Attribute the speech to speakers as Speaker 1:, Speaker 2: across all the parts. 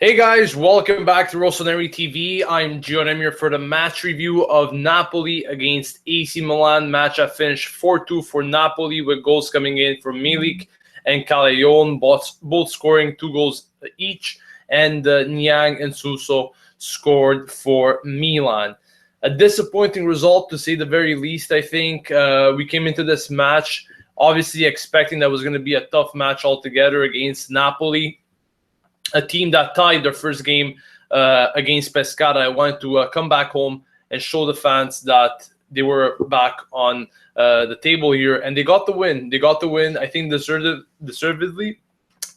Speaker 1: Hey guys, welcome back to Rossoneri TV. I'm Gio and I'm here for the match review of Napoli against AC Milan. Match that finished 4-2 for Napoli with goals coming in from Milik and Callejon, both scoring 2 goals each, and Niang and Suso scored for Milan. A disappointing result to say the very least, I think. We came into this match obviously expecting that was going to be a tough match altogether against Napoli, a team that tied their first game against Pescara. I wanted to come back home and show the fans that they were back on the table here, and they got the win. I think deservedly.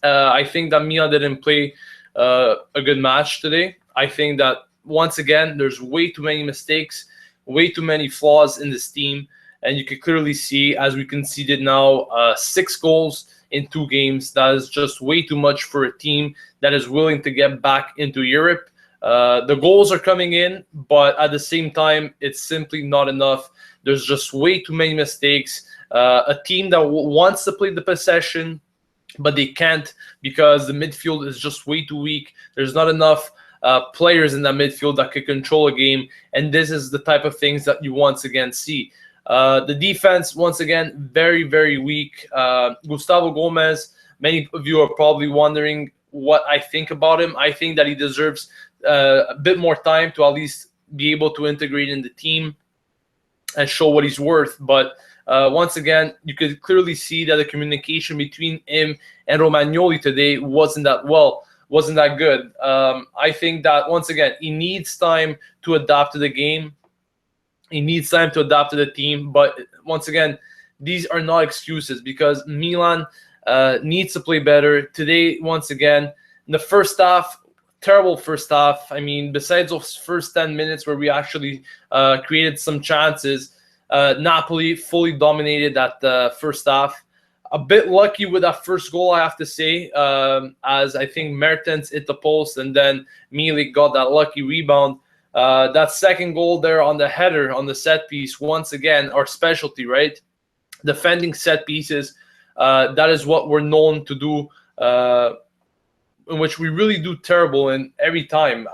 Speaker 1: I think that Milan didn't play a good match today. I think that once again there's way too many mistakes, way too many flaws in this team, and you can clearly see as we conceded now 6 goals in 2 games. That is just way too much for a team that is willing to get back into Europe. The goals are coming in, but at the same time, it's simply not enough. There's just way too many mistakes. A team that wants to play the possession, but they can't because the midfield is just way too weak. There's not enough players in that midfield that could control a game, and this is the type of things that you once again see. The defense, once again, very, very weak. Gustavo Gomez, many of you are probably wondering what I think about him. I think that he deserves a bit more time to at least be able to integrate in the team and show what he's worth. But once again, you could clearly see that the communication between him and Romagnoli today wasn't that good. I think that, once again, he needs time to adapt to the game. He needs time to adapt to the team. But once again, these are not excuses because Milan needs to play better. Today, once again, in the first half, terrible first half. I mean, besides those first 10 minutes where we actually created some chances, Napoli fully dominated that first half. A bit lucky with that first goal, I have to say, as I think Mertens hit the post and then Milik got that lucky rebound. That second goal there on the header, on the set piece, once again, our specialty, right? Defending set pieces. That is what we're known to do, in which we really do terrible in every time.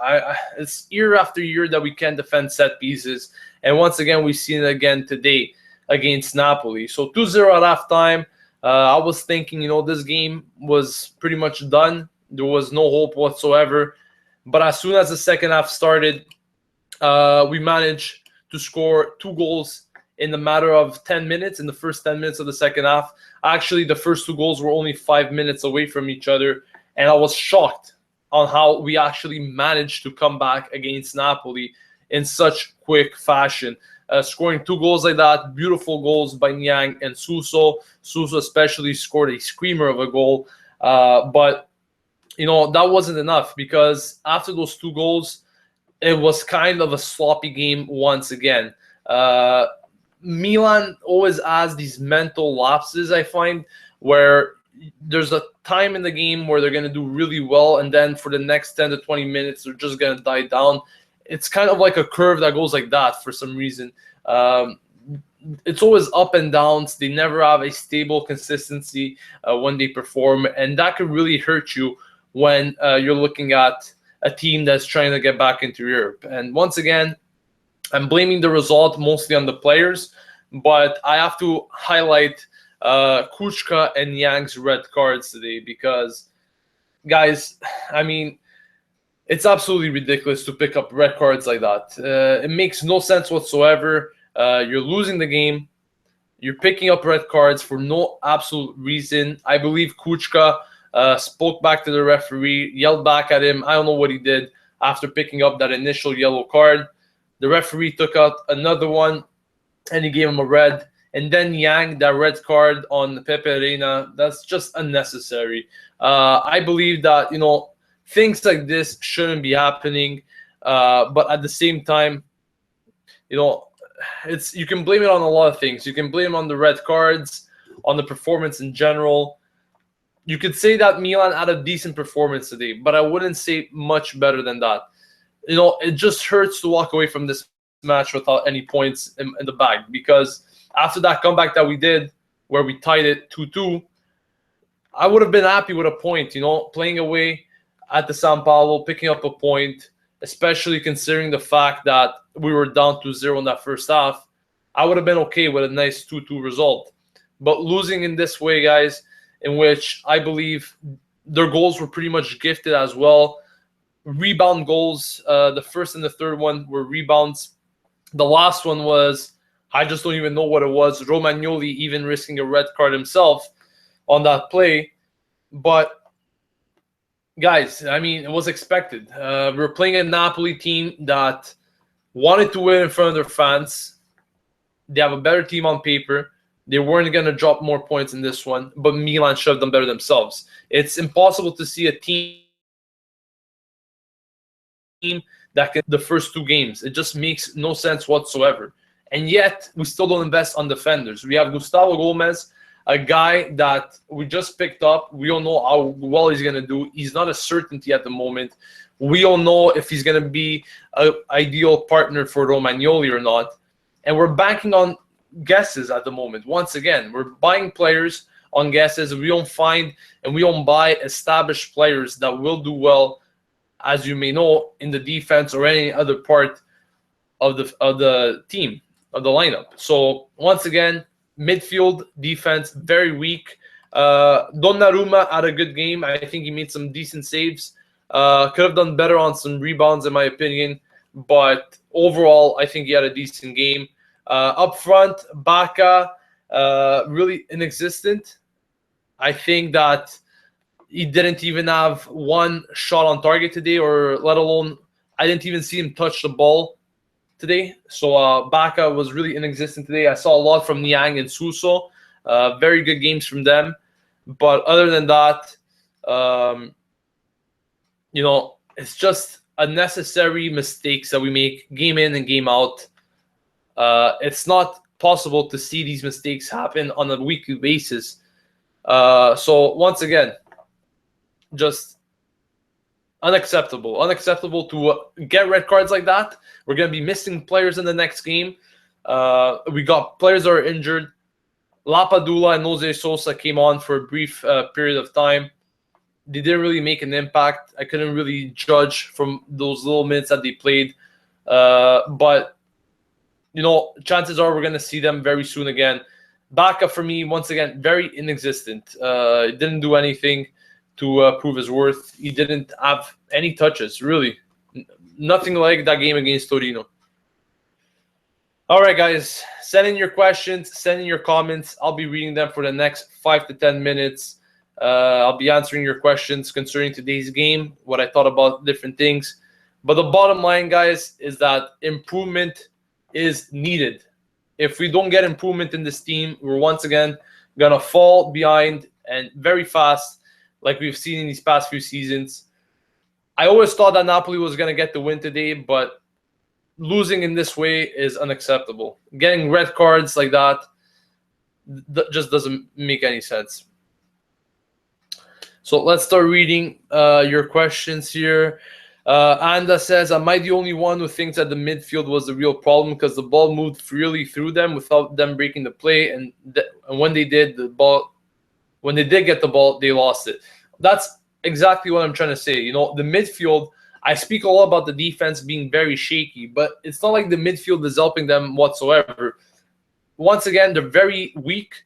Speaker 1: It's year after year that we can't defend set pieces. And once again, we've seen it again today against Napoli. So 2-0 at halftime. I was thinking, this game was pretty much done. There was no hope whatsoever. But as soon as the second half started, we managed to score 2 goals in the matter of 10 minutes, in the first 10 minutes of the second half. Actually, the first 2 goals were only 5 minutes away from each other, and I was shocked on how we actually managed to come back against Napoli in such quick fashion. Scoring 2 goals like that, beautiful goals by Niang and Suso. Suso especially scored a screamer of a goal, but that wasn't enough because after those 2 goals, it was kind of a sloppy game once again. Milan always has these mental lapses, I find, where there's a time in the game where they're going to do really well, and then for the next 10 to 20 minutes, they're just going to die down. It's kind of like a curve that goes like that for some reason. It's always up and downs. They never have a stable consistency when they perform, and that could really hurt you when you're looking at a team that's trying to get back into Europe. And once again, I'm blaming the result mostly on the players, but I have to highlight Kuchka and Niang's red cards today because, guys, I mean, it's absolutely ridiculous to pick up red cards like that. It makes no sense whatsoever. You're losing the game. You're picking up red cards for no absolute reason. I believe Kuchka spoke back to the referee, yelled back at him. I don't know what he did after picking up that initial yellow card. The referee took out another one, and he gave him a red. And then Niang, that red card on Pepe Reina, that's just unnecessary. I believe that, things like this shouldn't be happening. But at the same time, you can blame it on a lot of things. You can blame it on the red cards, on the performance in general. You could say that Milan had a decent performance today, but I wouldn't say much better than that. It just hurts to walk away from this match without any points in the bag because after that comeback that we did, where we tied it 2-2, I would have been happy with a point, playing away at the Sao Paulo, picking up a point, especially considering the fact that we were down 2-0 in that first half. I would have been okay with a nice 2-2 result. But losing in this way, guys, in which I believe their goals were pretty much gifted as well. Rebound goals, the first and the third one were rebounds. The last one was, I just don't even know what it was. Romagnoli even risking a red card himself on that play. But guys, I mean, it was expected. We're playing a Napoli team that wanted to win in front of their fans. They have a better team on paper. They weren't going to drop more points in this one, but Milan shoved them better themselves. It's impossible to see a team that can the first two games. It just makes no sense whatsoever. And yet, we still don't invest on defenders. We have Gustavo Gomez, a guy that we just picked up. We don't know how well he's going to do. He's not a certainty at the moment. We don't know if he's going to be an ideal partner for Romagnoli or not. And we're banking on guesses at the moment. Once again, we're buying players on guesses. We don't find and we don't buy established players that will do well, as you may know, in the defense or any other part of the team, of the lineup. So once again, midfield defense very weak. Donnarumma had a good game. I think he made some decent saves. Could have done better on some rebounds, in my opinion. But overall, I think he had a decent game. Up front, Bacca, really inexistent. I think that he didn't even have one shot on target today, or let alone, I didn't even see him touch the ball today. So Bacca was really inexistent today. I saw a lot from Niang and Suso. Very good games from them. But other than that, it's just unnecessary mistakes that we make game in and game out. It's not possible to see these mistakes happen on a weekly basis. So once again, just unacceptable. Unacceptable to get red cards like that. We're going to be missing players in the next game. We got players that are injured. Lapadula and Jose Sosa came on for a brief period of time. They didn't really make an impact. I couldn't really judge from those little minutes that they played. But chances are we're going to see them very soon again. Bacca, for me, once again, very inexistent. He didn't do anything to prove his worth. He didn't have any touches, really. Nothing like that game against Torino. All right, guys. Send in your questions. Send in your comments. I'll be reading them for the next 5 to 10 minutes. I'll be answering your questions concerning today's game, what I thought about different things. But the bottom line, guys, is that improvement is needed. If we don't get improvement in this team, we're once again going to fall behind, and very fast, like we've seen in these past few seasons. I always thought that Napoli was going to get the win today, but losing in this way is unacceptable. Getting red cards like that just doesn't make any sense. So let's start reading your questions here. Anda says, am I the only one who thinks that the midfield was the real problem because the ball moved freely through them without them breaking the play, and when they did get the ball, they lost it? That's exactly what I'm trying to say. The midfield, I speak a lot about the defense being very shaky, but it's not like the midfield is helping them whatsoever. Once again, they're very weak.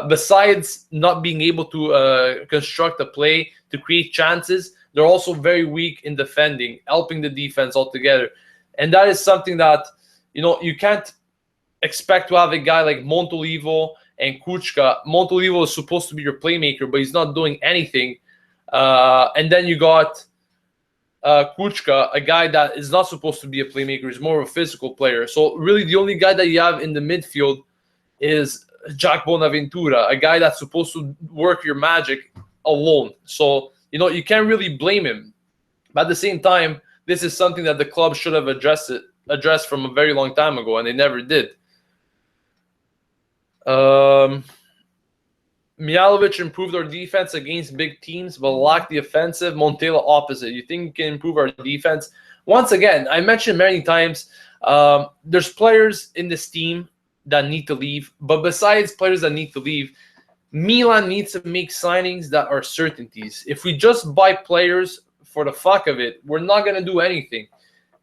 Speaker 1: Besides not being able to construct a play to create chances, they're also very weak in defending, helping the defense altogether. And that is something that, you can't expect to have a guy like Montolivo and Kuchka. Montolivo is supposed to be your playmaker, but he's not doing anything. And then you got Kuchka, a guy that is not supposed to be a playmaker. He's more of a physical player. So really the only guy that you have in the midfield is Jack Bonaventura, a guy that's supposed to work your magic alone. So, you can't really blame him. But at the same time, this is something that the club should have addressed from a very long time ago, and they never did. Mihalovic improved our defense against big teams, but lacked the offensive. Montella opposite. You think we can improve our defense? Once again, I mentioned many times, there's players in this team that need to leave. But besides players that need to leave, Milan needs to make signings that are certainties. If we just buy players for the fuck of it, we're not going to do anything.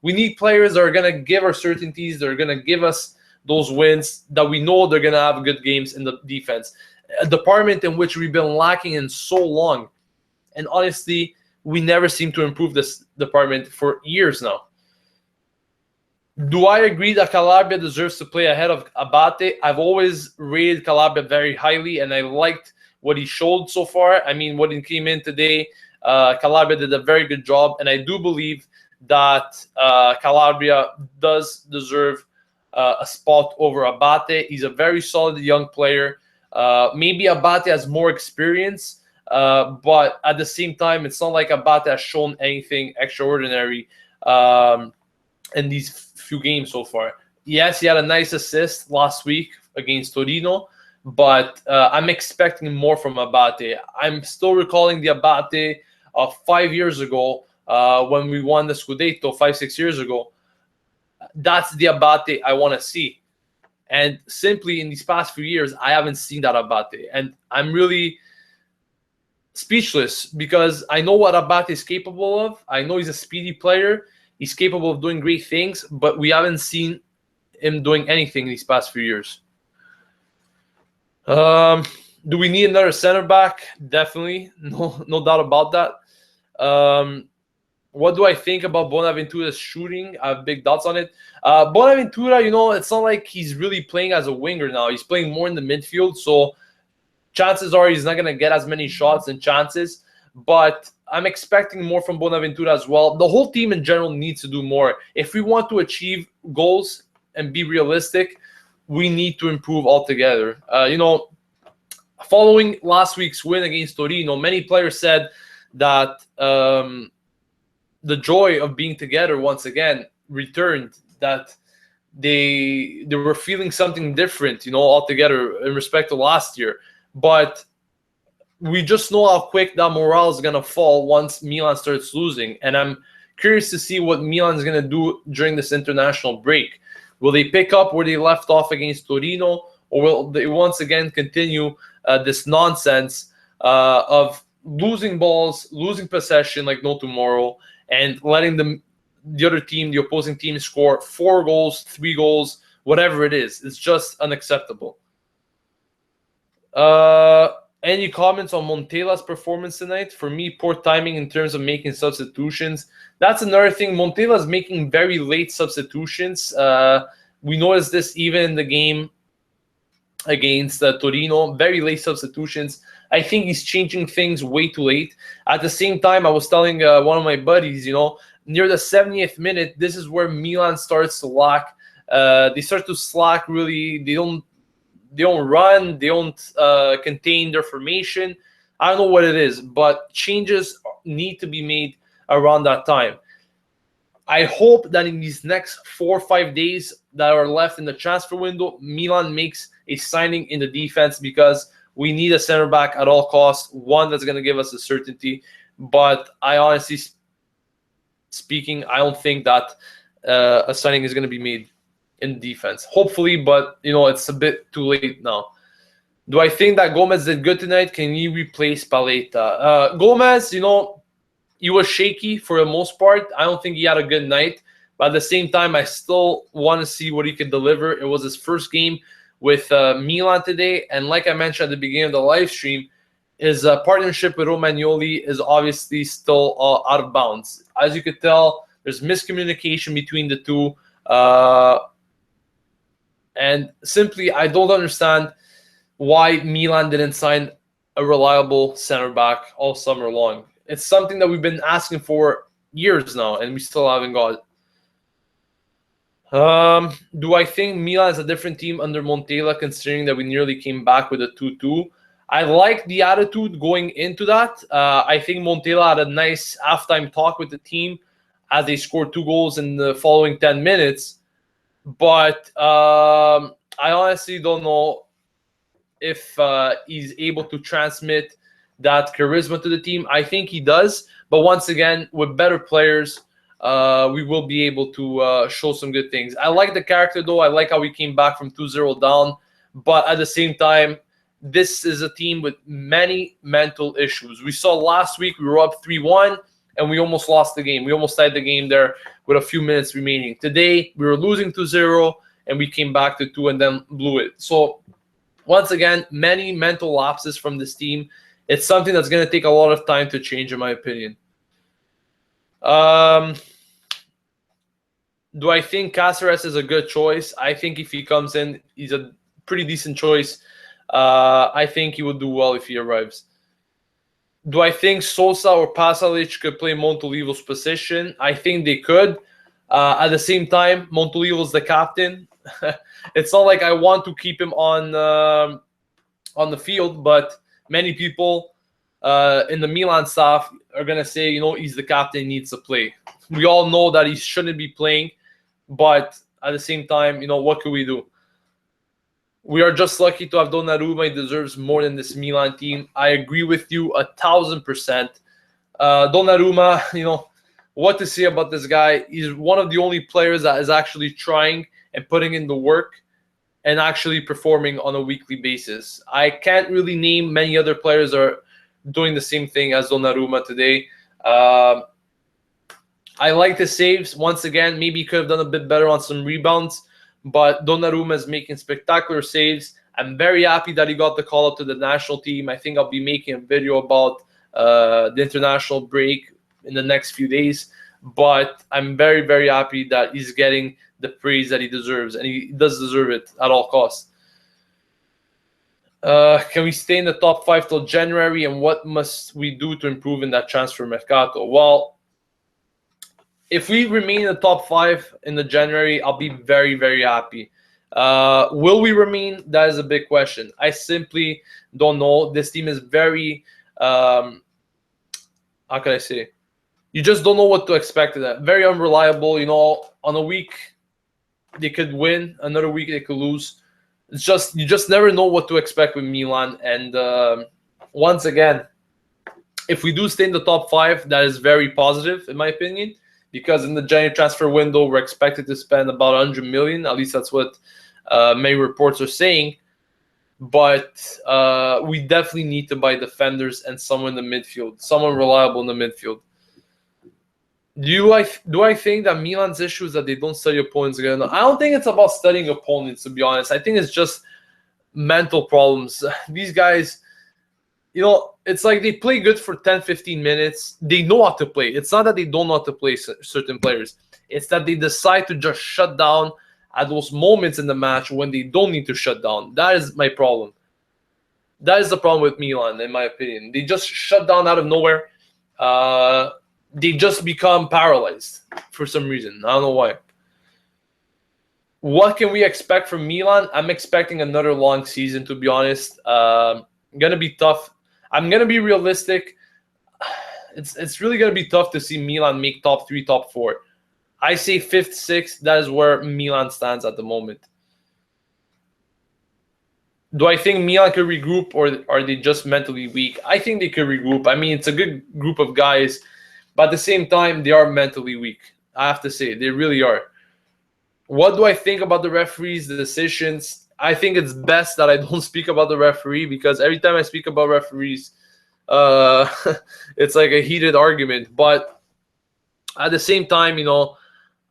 Speaker 1: We need players that are going to give our certainties, that are going to give us those wins, that we know they're going to have good games in the defense. A department in which we've been lacking in so long. And honestly, we never seem to improve this department for years now. Do I agree that Calabria deserves to play ahead of Abate? I've always rated Calabria very highly, and I liked what he showed so far. I mean, when he came in today, Calabria did a very good job, and I do believe that Calabria does deserve a spot over Abate. He's a very solid young player. Maybe Abate has more experience, but at the same time, it's not like Abate has shown anything extraordinary in these few games so far. Yes, he had a nice assist last week against Torino, but I'm expecting more from Abate. I'm still recalling the Abate of 5 years ago when we won the Scudetto 5-6 years ago. That's the Abate I want to see. And simply in these past few years, I haven't seen that Abate. And I'm really speechless because I know what Abate is capable of. I know he's a speedy player. He's capable of doing great things, but we haven't seen him doing anything these past few years. Do we need another center back? Definitely. No doubt about that. What do I think about Bonaventura's shooting? I have big doubts on it. Bonaventura, it's not like he's really playing as a winger now. He's playing more in the midfield, so chances are he's not going to get as many shots and chances. But I'm expecting more from Bonaventura as well. The whole team in general needs to do more. If we want to achieve goals and be realistic, we need to improve altogether. Following last week's win against Torino, many players said that the joy of being together once again returned, that they were feeling something different, altogether in respect to last year. But we just know how quick that morale is going to fall once Milan starts losing. And I'm curious to see what Milan is going to do during this international break. Will they pick up where they left off against Torino, or will they once again continue this nonsense of losing balls, losing possession like no tomorrow, and letting the other team, the opposing team, score 4 goals, 3 goals, whatever it is? It's just unacceptable. Any comments on Montela's performance tonight? For me, poor timing in terms of making substitutions. That's another thing. Montela's making very late substitutions. We noticed this even in the game against Torino. Very late substitutions. I think he's changing things way too late. At the same time, I was telling one of my buddies, near the 70th minute, this is where Milan starts to lack. They start to slack, really. They don't run. They don't contain their formation. I don't know what it is, but changes need to be made around that time. I hope that in these next 4 or 5 days that are left in the transfer window, Milan makes a signing in the defense, because we need a center back at all costs, one that's going to give us a certainty. But I honestly speaking, I don't think that a signing is going to be made in defense. Hopefully, but it's a bit too late now. Do I think that Gomez did good tonight? Can he replace Paletta? Gomez, he was shaky for the most part. I don't think he had a good night. But at the same time, I still want to see what he could deliver. It was his first game with Milan today. And like I mentioned at the beginning of the live stream, his partnership with Romagnoli is obviously still out of bounds. As you could tell, there's miscommunication between the two. And simply, I don't understand why Milan didn't sign a reliable center back all summer long. It's something that we've been asking for years now, and we still haven't got it. Do I think Milan is a different team under Montella, considering that we nearly came back with a 2-2? I like the attitude going into that. I think Montella had a nice halftime talk with the team as they scored 2 goals in the following 10 minutes. But I honestly don't know if he's able to transmit that charisma to the team. I think he does. But once again, with better players, we will be able to show some good things. I like the character, though. I like how we came back from 2-0 down. But at the same time, this is a team with many mental issues. We saw last week we were up 3-1. and we almost lost the game. We almost tied the game there with a few minutes remaining. Today, we were losing 2-0, and we came back to 2 and then blew it. So, once again, many mental lapses from this team. It's something that's going to take a lot of time to change, in my opinion. Do I think Cáceres is a good choice? I think if he comes in, he's a pretty decent choice. I think he would do well if he arrives. Do I think Sosa or Pasalic could play Montolivo's position? I think they could. At the same time, Montolivo's the captain. It's not like I want to keep him on the field, but many people in the Milan staff are going to say, he's the captain, he needs to play. We all know that he shouldn't be playing, but at the same time, what can we do? We are just lucky to have Donnarumma. He deserves more than this Milan team. I agree with you 1,000%. Donnarumma, what to say about this guy? He's one of the only players that is actually trying and putting in the work and actually performing on a weekly basis. I can't really name many other players that are doing the same thing as Donnarumma today. I like the saves. Once again, maybe he could have done a bit better on some rebounds, but Donnarumma is making spectacular saves. I'm very happy that he got the call up to the national team. I think I'll be making a video about the international break in the next few days, but I'm very, very happy that he's getting the praise that he deserves, and he does deserve it at all costs. Can we stay in the top 5 till January, and what must we do to improve in that transfer mercato? Well, if we remain in the top 5 in the January, I'll be very, very happy. Will we remain? That is a big question. I simply don't know. This team is very, how can I say? You just don't know what to expect of that. Very unreliable. On a week, they could win. Another week, they could lose. It's just, you just never know what to expect with Milan. And once again, if we do stay in the top 5, that is very positive, in my opinion. Because in the January transfer window, we're expected to spend about 100 million. At least that's what many reports are saying. But we definitely need to buy defenders and someone in the midfield, someone reliable in the midfield. Do I think that Milan's issue is that they don't study opponents again? No, I don't think it's about studying opponents, to be honest. I think it's just mental problems. These guys, it's like they play good for 10, 15 minutes. They know how to play. It's not that they don't know how to play certain players. It's that they decide to just shut down at those moments in the match when they don't need to shut down. That is my problem. That is the problem with Milan, in my opinion. They just shut down out of nowhere. They just become paralyzed for some reason. I don't know why. What can we expect from Milan? I'm expecting another long season, to be honest. Gonna be tough. I'm gonna be realistic. It's really gonna be tough to see Milan make top 3, top 4. I say 5th, 6th. That is where Milan stands at the moment. Do I think Milan could regroup, or are they just mentally weak? I think they could regroup. I mean, it's a good group of guys, but at the same time, they are mentally weak. I have to say, they really are. What do I think about the referees, the decisions? I think it's best that I don't speak about the referee, because every time I speak about referees, it's like a heated argument. But at the same time,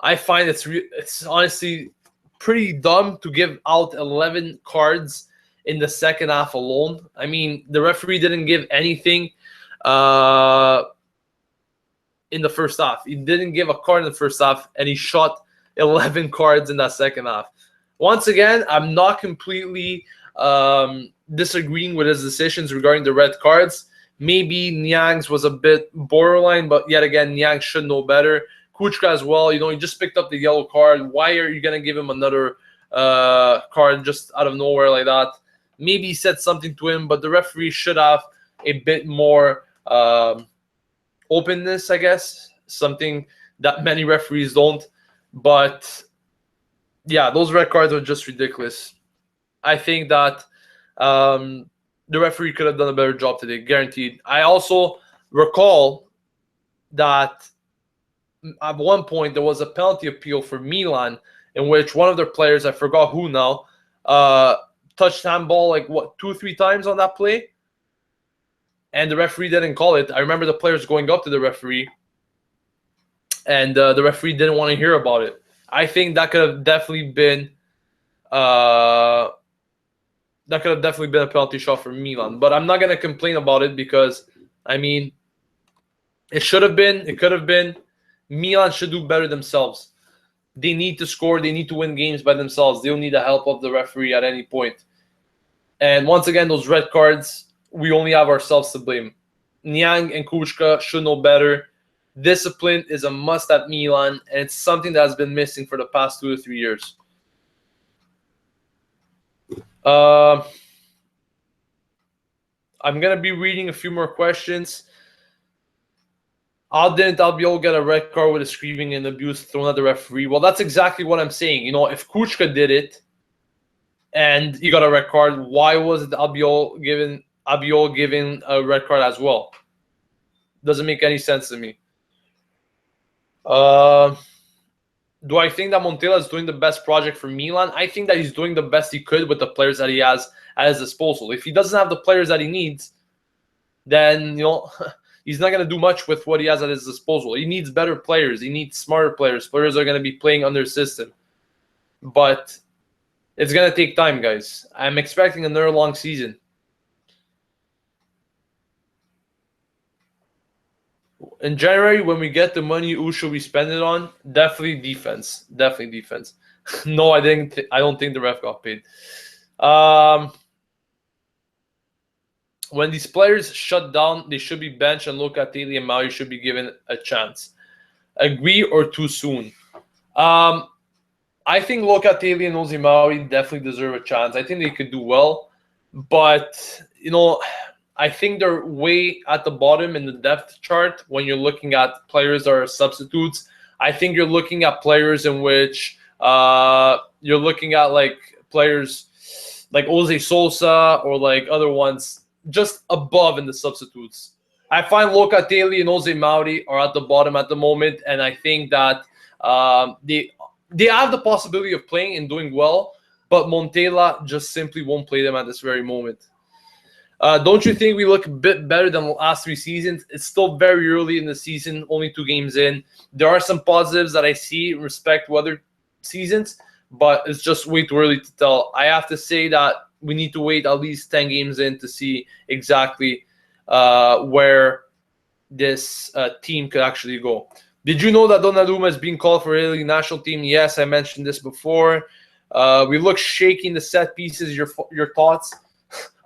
Speaker 1: I find it's honestly pretty dumb to give out 11 cards in the second half alone. I mean, the referee didn't give anything in the first half. He didn't give a card in the first half, and he shot 11 cards in that second half. Once again, I'm not completely disagreeing with his decisions regarding the red cards. Maybe Niang's was a bit borderline, but yet again, Niang should know better. Kuchka as well, he just picked up the yellow card. Why are you going to give him another card just out of nowhere like that? Maybe he said something to him, but the referee should have a bit more openness, I guess. Something that many referees don't. But yeah, those red cards are just ridiculous. I think that the referee could have done a better job today, guaranteed. I also recall that at one point there was a penalty appeal for Milan in which one of their players, I forgot who now, touched handball like 2-3 times on that play, and the referee didn't call it. I remember the players going up to the referee and the referee didn't want to hear about it. I think that could have definitely been a penalty shot for Milan. But I'm not gonna complain about it because I mean it should have been, it could have been. Milan should do better themselves. They need to score. They need to win games by themselves. They don't need the help of the referee at any point. And once again, those red cards, we only have ourselves to blame. Niang and Kuchka should know better. Discipline is a must at Milan, and it's something that has been missing for the past 2 to 3 years. I'm going to be reading a few more questions. How didn't Albiol get a red card with a screaming and abuse thrown at the referee? Well, that's exactly what I'm saying. You know, if Kuchka did it and he got a red card, why wasn't Albiol given a red card as well? Doesn't make any sense to me. Do I think that Montella is doing the best project for Milan? I think that he's doing the best he could with the players that he has at his disposal. If he doesn't have the players that he needs, then, you know, he's not going to do much with what he has at his disposal. He needs better players. He needs smarter players. Players are going to be playing under his system. But it's going to take time, guys. I'm expecting another long season. In January, when we get the money, who should we spend it on? Definitely defense. Definitely defense. No, I don't think the ref got paid. When these players shut down, they should be benched, and Locatelli and Maui should be given a chance. Agree or too soon? I think Locatelli and Jose Maui definitely deserve a chance. I think they could do well, but you know, I think they're way at the bottom in the depth chart when you're looking at players that are substitutes. I think you're looking at players in which you're looking at like players like Jose Sosa or like other ones just above in the substitutes. I find Locatelli and Jose Mauri are at the bottom at the moment, and I think that they have the possibility of playing and doing well, but Montella just simply won't play them at this very moment. Don't you think we look a bit better than the last 3 seasons? It's still very early in the season, only 2 games in. There are some positives that I see in respect to other seasons, but it's just way too early to tell. I have to say that we need to wait at least 10 games in to see exactly where this team could actually go. Did you know that Donnarumma is being called for Italy national team? Yes, I mentioned this before. We look shaky in the set pieces. Your thoughts?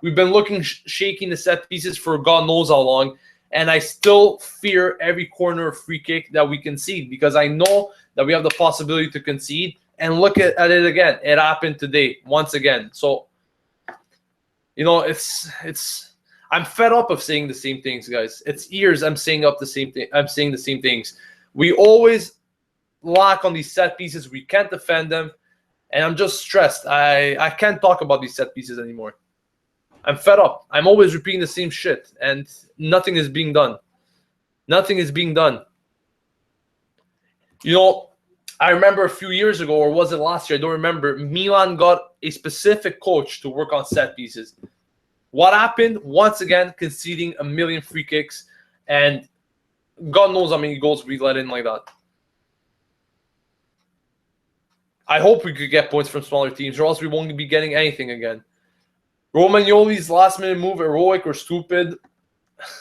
Speaker 1: We've been looking shaky in the set pieces for God knows how long, and I still fear every corner of free kick that we concede because I know that we have the possibility to concede. And look at it again. It happened today once again. So, you know, I'm fed up of saying the same things, guys. It's years I'm saying the same things. We always lack on these set pieces. We can't defend them, and I'm just stressed. I can't talk about these set pieces anymore. I'm fed up. I'm always repeating the same shit, and nothing is being done. Nothing is being done. You know, I remember a few years ago, or was it last year? I don't remember. Milan got a specific coach to work on set pieces. What happened? Once again, conceding a million free kicks, and God knows how many goals we let in like that. I hope we could get points from smaller teams, or else we won't be getting anything again. Romagnoli's last-minute move, heroic or stupid?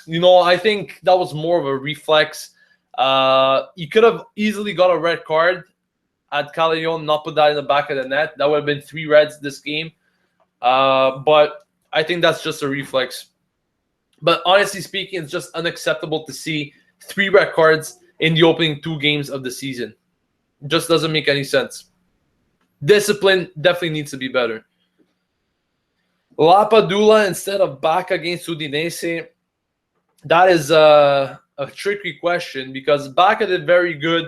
Speaker 1: You know, I think that was more of a reflex. You could have easily got a red card at Callejon, not put that in the back of the net. That would have been 3 reds this game. But I think that's just a reflex. But honestly speaking, it's just unacceptable to see 3 red cards in the opening 2 games of the season. It just doesn't make any sense. Discipline definitely needs to be better. Lapadula instead of Baca against Udinese. That is a tricky question because Baca did very good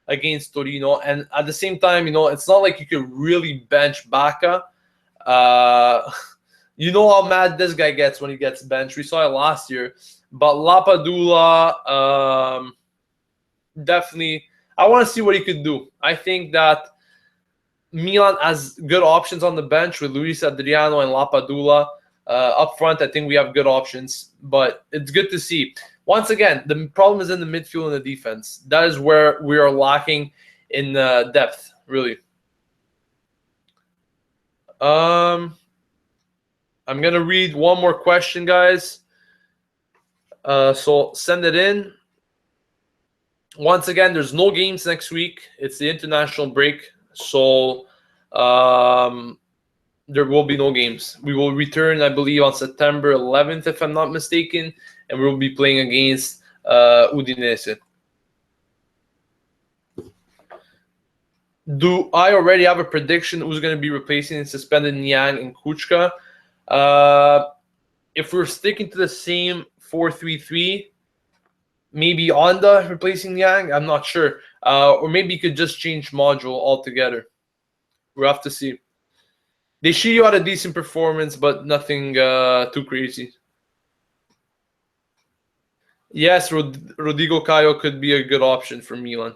Speaker 1: against Torino, and at the same time, you know, it's not like you could really bench Baca. You know how mad this guy gets when he gets benched. We saw it last year. But Lapadula, definitely, I want to see what he could do. I think that Milan has good options on the bench with Luis Adriano and Lapadula. Up front, I think we have good options, but it's good to see. Once again, the problem is in the midfield and the defense. That is where we are lacking in depth, really. I'm going to read one more question, guys. So send it in. Once again, there's no games next week. It's the international break. So there will be no games. We will return, I believe, on September 11th, if I'm not mistaken. And we will be playing against Udinese. Do I already have a prediction who's going to be replacing suspended Niang and Kuchka? If we're sticking to the same 4-3-3, maybe Onda replacing Niang. I'm not sure. Or maybe you could just change module altogether. We'll have to see. Deshiyo had a decent performance, but nothing too crazy. Yes, Rodrigo Caio could be a good option for Milan.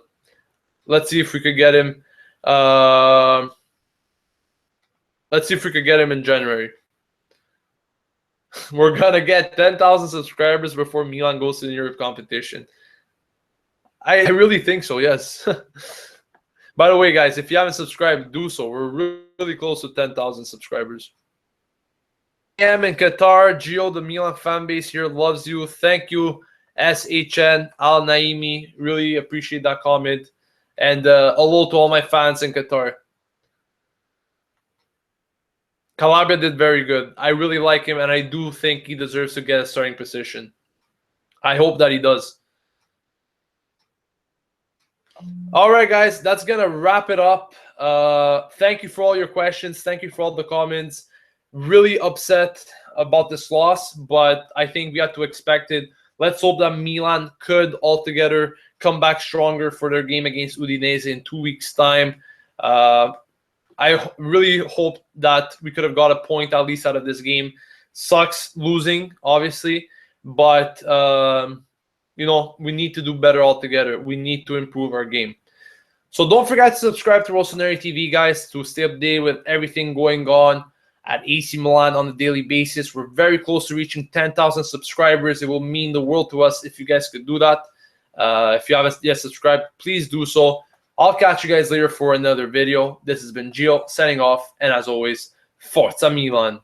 Speaker 1: Let's see if we could get him. Let's see if we could get him in January. We're going to get 10,000 subscribers before Milan goes to the Europe competition. I really think so, yes. By the way, guys, if you haven't subscribed, do so. We're really close to 10,000 subscribers. I am in Qatar. Gio, the Milan fan base here, loves you. Thank you, SHN, Al Naimi. Really appreciate that comment. And hello to all my fans in Qatar. Calabria did very good. I really like him, and I do think he deserves to get a starting position. I hope that he does. All right, guys, that's going to wrap it up. Thank you for all your questions. Thank you for all the comments. Really upset about this loss, but I think we had to expect it. Let's hope that Milan could altogether come back stronger for their game against Udinese in 2 weeks' time. I really hope that we could have got a point at least out of this game. Sucks losing, obviously, but you know, we need to do better altogether. We need to improve our game. So don't forget to subscribe to Rossoneri TV, guys, to stay updated with everything going on at AC Milan on a daily basis. We're very close to reaching 10,000 subscribers. It will mean the world to us if you guys could do that. If you haven't yet subscribed, please do so. I'll catch you guys later for another video. This has been Gio signing off, and as always, Forza Milan.